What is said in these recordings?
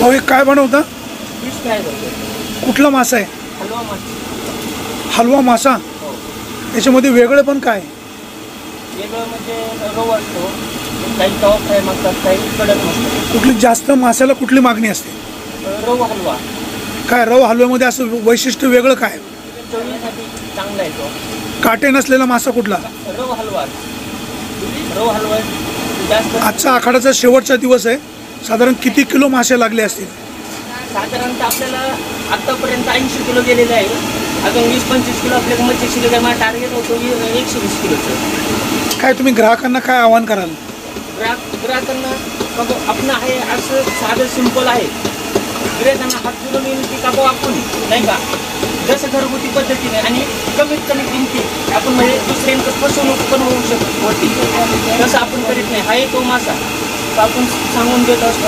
भाऊ हे काय बनवता? फिश फ्राय करतो. कुठला मासा आहे? हलवा मासा. हलवा मासा. हो. त्याच्यामध्ये वेगळे पण काय? वेगळं म्हणजे रव असतो, काही तवा फ्राय मागतात, काही कडक नसतं. कुठली जास्त माशाला कुठली मागणी असते? रव हलवा. काय रव हलव्यामध्ये असं वैशिष्ट्य वेगळं काय? चवीसाठी चांगला आहे तो. काटे नसलेला मासा कुठला? रव हलवा. रव हलवा जास्त. आजचा आखाडाचा शेवटचा दिवस आहे, साधारण किती किलो मासे लागले असतील? साधारणतः आपल्याला आतापर्यंत 80 किलो गेलेले आहे. अजून 20-25 किलो आपल्याला मच्छी शिल्लक आहे. माझा टार्गेट होतो 120 किलोचं. काय तुम्ही ग्राहकांना काय आवाहन कराल? ग्राहकांना आपण आहे असं साधं सिंपल आहे. गिऱ्हाईकांना हात जोडून विनंती का बाबा आपण नाही का जसं घरगुती पद्धतीने आणि कमीत कमी किमतीत आपण म्हणजे दुसऱ्यांचं फसवणूक पण होऊ होती तसं आपण करीत नाही. हा एक तो मासा आपण सांगून देत असतो.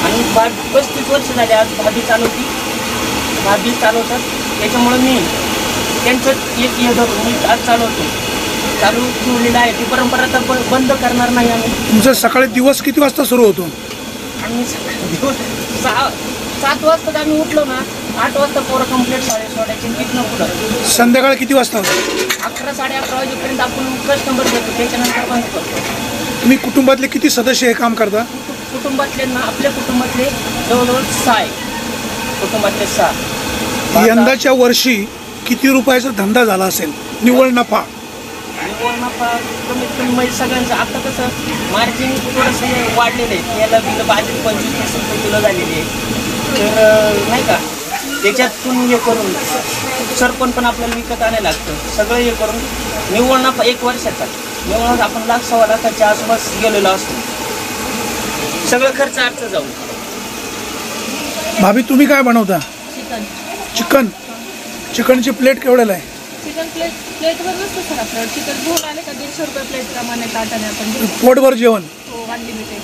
आणि 35 वर्ष झाले आज भाभी चालवतात. त्याच्यामुळं मी त्यांचं एक हे धरून मी आज चालू ठेवलेलं आहे. ती परंपरा तर बंद करणार नाही आम्ही. तुमचा सकाळी दिवस किती वाजता सुरू होतो? आम्ही दिवस 7 वाजता आम्ही उठलो ना, 8 वाजता पोरं कंप्लीट शाळेत सोडायची तिथनं पुढं. संध्याकाळी किती वाजता? 11-11:30 वाजेपर्यंत आपण कस्टमर घेतो, त्याच्यानंतर बंद करतो. तुम्ही कुटुंबातले किती सदस्य हे काम करता? कुटुंबातले ना आपल्या कुटुंबातले जवळजवळ 6 आहे. कुटुंबातले 6. यंदाच्या वर्षी किती रुपयाचा धंदा झाला असेल? निव्वळ नफा कमीत कमी म्हणजे सगळ्यांचं आता कसं मार्जिन थोडंसं वाढलेलं आहे. याला बिलं भाजी 25-30 रुपये किलो झालेली आहे. तर नाही का त्याच्यातून हे करून सरपण पण आपल्याला विकत आणायला लागतं. सगळं हे करून निव्वळ नफा 1 वर्षाचा निव्वळ आपण 1,00,000-1,15 लाखाच्या आसपास गेलेलो असतो. सगळं खर्च आजचं जाऊन. भाभी तुम्ही काय बनवता? चिकन. चिकनची प्लेट केवढ्याला आहे? चिकन प्लेटवर नसतं सर आपल्याला. चिकन भोल आले का 150 रुपये प्लेट प्रमाणे ताटाने आपण घेतो. पोटभर जेवण? हो, अनलिमिटेड.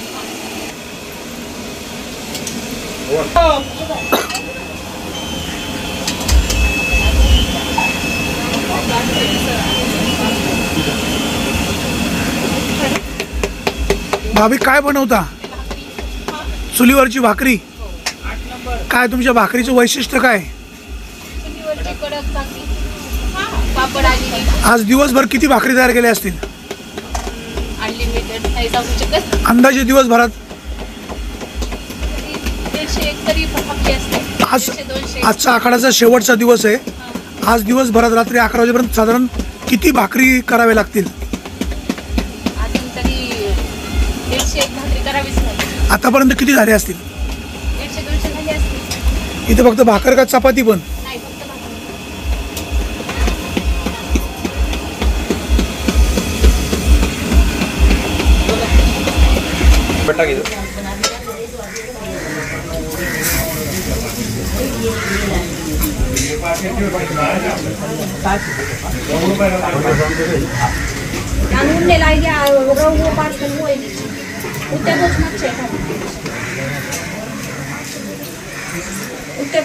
भाभी काय बनवता? चुलीवरची भाकरी. काय तुमच्या भाकरीचं वैशिष्ट्य काय? चुलीवरची कडक भाकरी, पापड आलेली. आज दिवसभर किती भाकरी तयार केल्या असतील? अनलिमिटेड नाही जाऊ शकत. अंदाजे दिवसभरात 150 तरी भाकरी असते. आज 100-200. आजचा आखाडाचा शेवटचा दिवस आहे. आज दिवसभरात रात्री 11 वाजेपर्यंत साधारण किती भाकरी करावे लागतील? अजून तरी 150 भाकरी करावीच नाही. आतापर्यंत किती झाले असतील? 100-200 झाली असते. इथं फक्त भाकर का चपाती पण? नाही, फक्त भाकरी. Usted